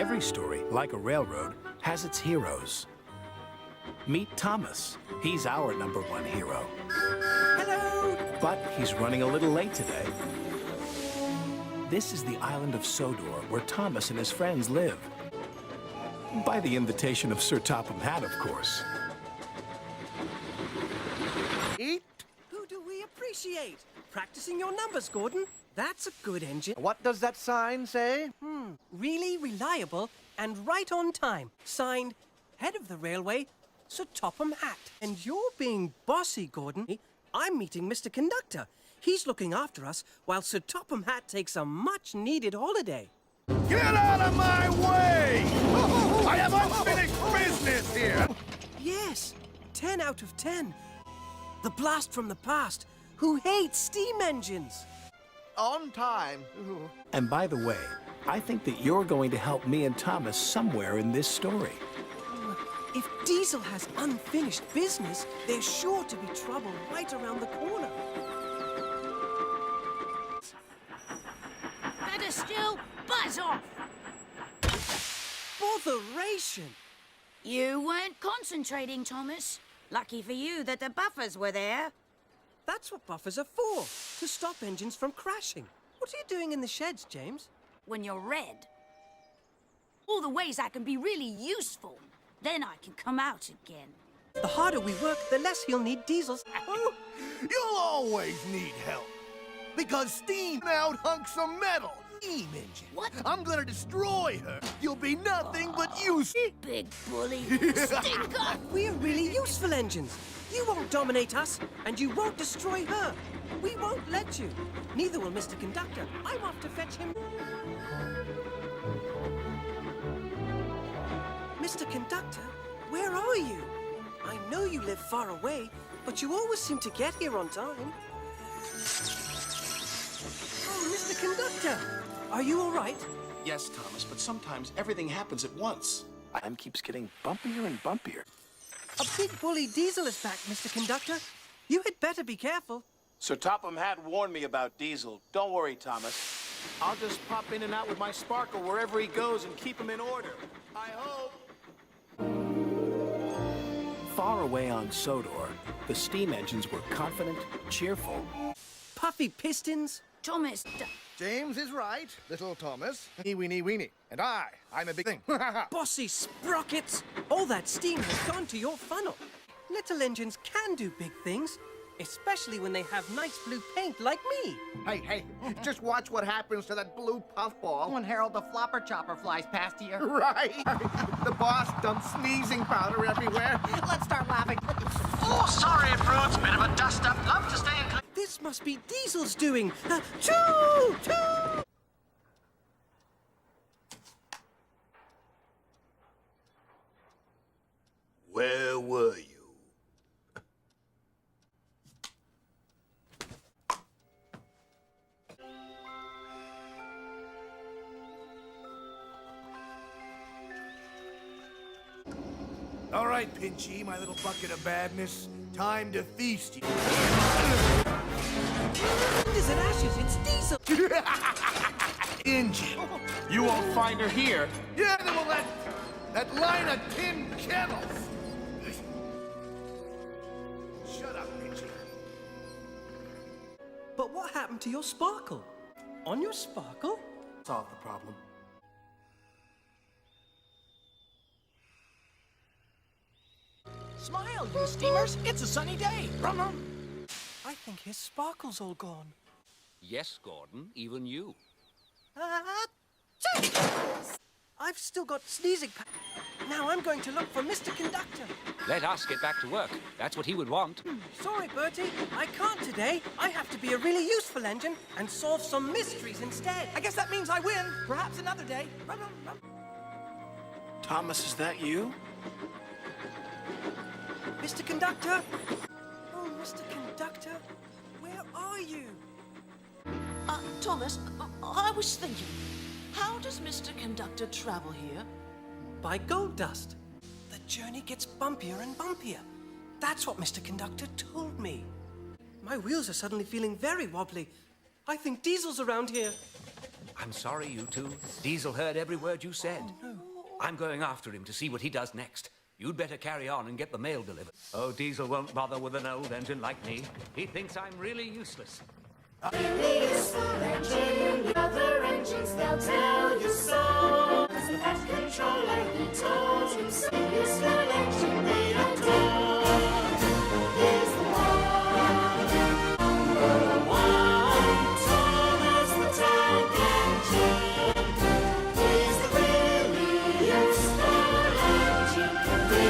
Every story, like a railroad, has its heroes. Meet Thomas. He's our #1 hero. Hello! But he's running a little late today. This is the island of Sodor, where Thomas and his friends live. By the invitation of Sir Topham Hatt, of course. Eat? Who do we appreciate? Practicing your numbers, Gordon. That's a good engine. What does that sign say? Really reliable and right on time. Signed, Head of the Railway, Sir Topham Hatt. And you're being bossy, Gordon. I'm meeting Mr. Conductor. He's looking after us while Sir Topham Hatt takes a much-needed holiday. Get out of my way! I have unfinished business here! Yes, 10 out of 10. The blast from the past, who hates steam engines. On time. And by the way, I think that you're going to help me and Thomas somewhere in this story. If Diesel has unfinished business, there's sure to be trouble right around the corner. Better still, buzz off! Botheration! You weren't concentrating, Thomas. Lucky for you that the buffers were there. That's what buffers are for, to stop engines from crashing. What are you doing in the sheds, James? When you're red. All the ways I can be really useful. Then I can come out again. The harder we work, the less he'll need Diesel's. Oh, You'll always need help. Because steam out hunks of metal. Steam engine. What? I'm gonna destroy her. You'll be nothing but use. Big bully. Stinker! we're really useful engines. You won't dominate us, and you won't destroy her. We won't let you. Neither will Mr. Conductor. I'm off to fetch him. Mr. Conductor, where are you? I know you live far away, but you always seem to get here on time. Oh, Mr. Conductor, are you all right? Yes, Thomas, but sometimes everything happens at once. Time keeps getting bumpier and bumpier. A big bully Diesel is back, Mr. Conductor. You had better be careful. Sir Topham Hatt warned me about Diesel. Don't worry, Thomas. I'll just pop in and out with my sparkle wherever he goes and keep him in order. I hope. Far away on Sodor, the steam engines were confident, cheerful. Puffy pistons. Thomas, James is right, little Thomas. Weenie weenie. And I'm a big thing. Bossy sprockets! All that steam has gone to your funnel. Little engines can do big things, especially when they have nice blue paint like me. Hey, just watch what happens to that blue puffball. When Harold the Flopper Chopper flies past here. Right. The boss dumps sneezing powder everywhere. Let's start laughing. Oh, sorry, Brutes. Bit of a dust-up. Love to stay in... This must be Diesel's doing. Choo! Choo! Where were you? All right, Pinchy, my little bucket of badness. Time to feast you. Cinders and ashes, it's Diesel! Engine. You won't find her here. Yeah, then well, that line of tin kettles. Shut up, Pinchy. But what happened to your sparkle? On your sparkle? Solve the problem. Smile, you steamers. It's a sunny day. Rum rum. I think his sparkle's all gone. Yes, Gordon, even you. I've still got sneezing Now I'm going to look for Mr. Conductor. Let us get back to work. That's what he would want. Sorry, Bertie. I can't today. I have to be a really useful engine and solve some mysteries instead. I guess that means I win. Perhaps another day. Rum rum rum. Thomas, is that you? Mr. Conductor? Oh, Mr. Conductor, where are you? Thomas, I was thinking, how does Mr. Conductor travel here? By gold dust. The journey gets bumpier and bumpier. That's what Mr. Conductor told me. My wheels are suddenly feeling very wobbly. I think Diesel's around here. I'm sorry, you two. Diesel heard every word you said. I'm going after him to see what he does next. You'd better carry on and get the mail delivered. Oh, Diesel won't bother with an old engine like me. He thinks I'm really useless. Really useful engine. Other engines, they'll tell you so. As the fast controller, he told you so. Useful engine they adore. Here's the one. Number one. Thomas the Tank Engine. He's the really useful engine we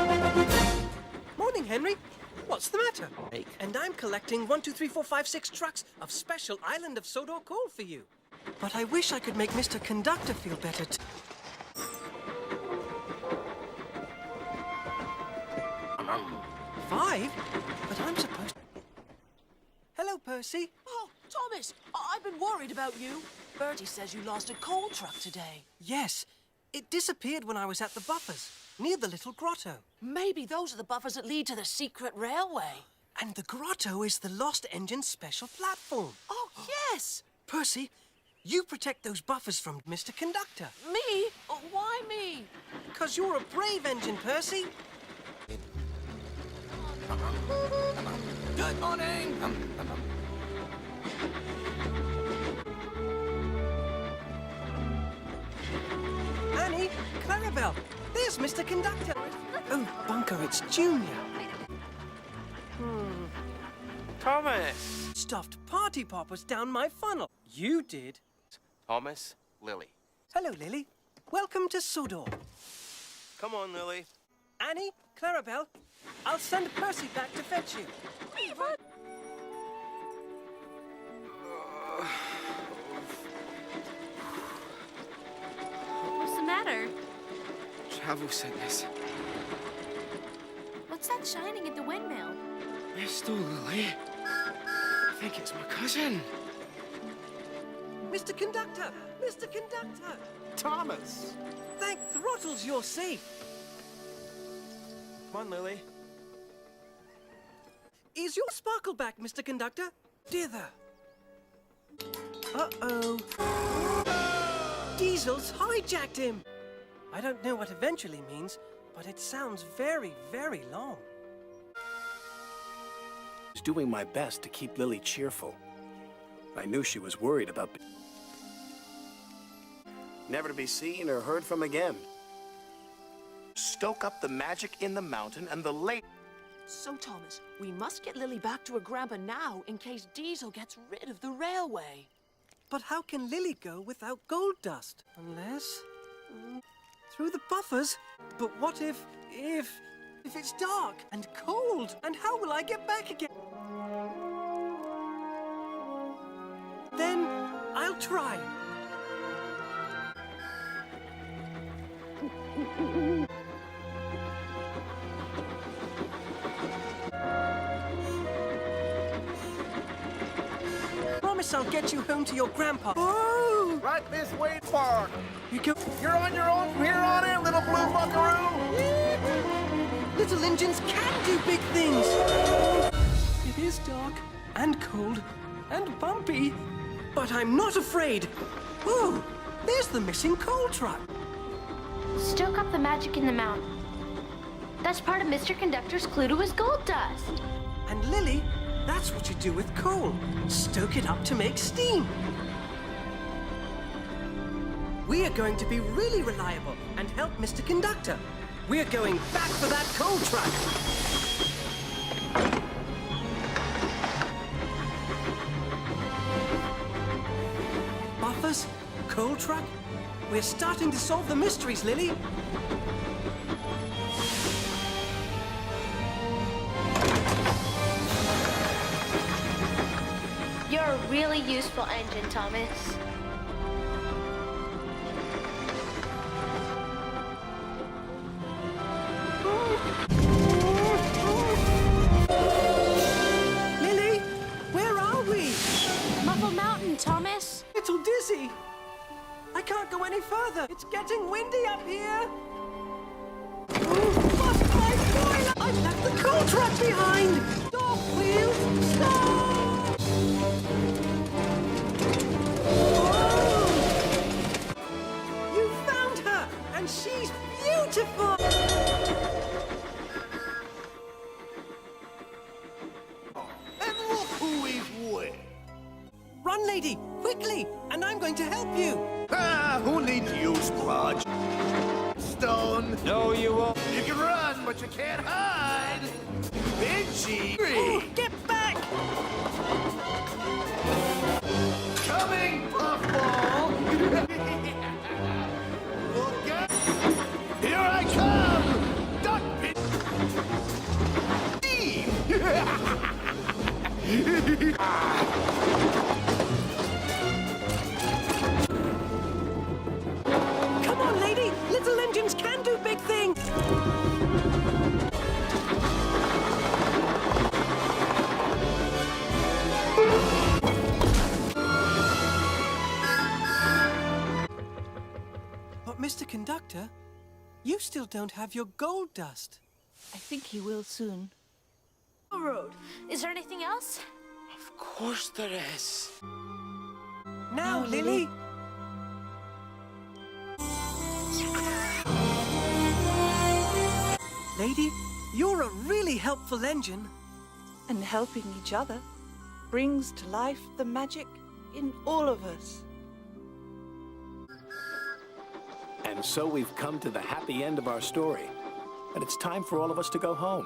adore. Morning, Henry. What's the matter? And I'm collecting 1, 2, 3, 4, 5, 6 trucks of special Island of Sodor coal for you. But I wish I could make Mr. Conductor feel better too. Five? But I'm supposed to... Hello, Percy. Oh, Thomas, I've been worried about you. Bertie says you lost a coal truck today. Yes, it disappeared when I was at the buffers, near the little grotto. Maybe those are the buffers that lead to the secret railway. And the grotto is the Lost Engine special platform. Oh, yes! Percy, you protect those buffers from Mr. Conductor. Me? Why me? 'Cause you're a brave engine, Percy. Good morning. Annie, Clarabelle, there's Mr. Conductor. Oh, Bunker, it's Junior. Thomas! Stuffed party poppers down my funnel. You did. Thomas, Lily. Hello, Lily. Welcome to Sodor. Come on, Lily. Annie, Clarabelle, I'll send Percy back to fetch you. What's the matter? Travel sickness. What's that shining at the windmill? Mr. Lily. I think it's my cousin. Mr. Conductor! Mr. Conductor! Thomas! Thank throttles you're safe. Come on, Lily. Is your sparkle back, Mr. Conductor? Dither. Uh-oh. Diesel's hijacked him. I don't know what eventually means, but it sounds very, very long. I was doing my best to keep Lily cheerful. I knew she was worried about... never to be seen or heard from again. Stoke up the magic in the mountain and the lake... So, Thomas, we must get Lily back to her grandpa now in case Diesel gets rid of the railway. But how can Lily go without gold dust? Unless... through the buffers? But what if it's dark and cold? And how will I get back again? Then I'll try. Promise I'll get you home to your grandpa. Oh! Right this way, Spark. You go. You're on your own from here on in, little blue buckaroo. Little engines can do big things. It is dark and cold and bumpy, but I'm not afraid. Oh, there's the missing coal truck. Stoke up the magic in the mountain. That's part of Mr. Conductor's clue to his gold dust. And Lily, that's what you do with coal. Stoke it up to make steam. We are going to be really reliable and help Mr. Conductor. We're going back for that coal truck. Buffers? Coal truck? We're starting to solve the mysteries, Lily. You're a really useful engine, Thomas. Lily, where are we? Muffle Mountain, Thomas. Little dizzy. I can't go any further. It's getting windy up here. Oh, bust my boiler! I've left the coal truck behind. Stop, wheels, stop! on, lady, quickly, and I'm going to help you. Ah, who needs you, Splodge? Stone. No, you won't. You can run, but you can't hide. Itchy. Oh, get back! Coming, Puffball. Look out. Here I come. Duck pit. Come on, lady, little engines can do big things. But, Mr. Conductor, you still don't have your gold dust. I think he will soon. Road. Is there anything else? Of course there is. Now, Lily. Lady, you're a really helpful engine. And helping each other brings to life the magic in all of us. And so we've come to the happy end of our story. And it's time for all of us to go home.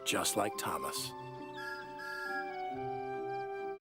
Just like Thomas.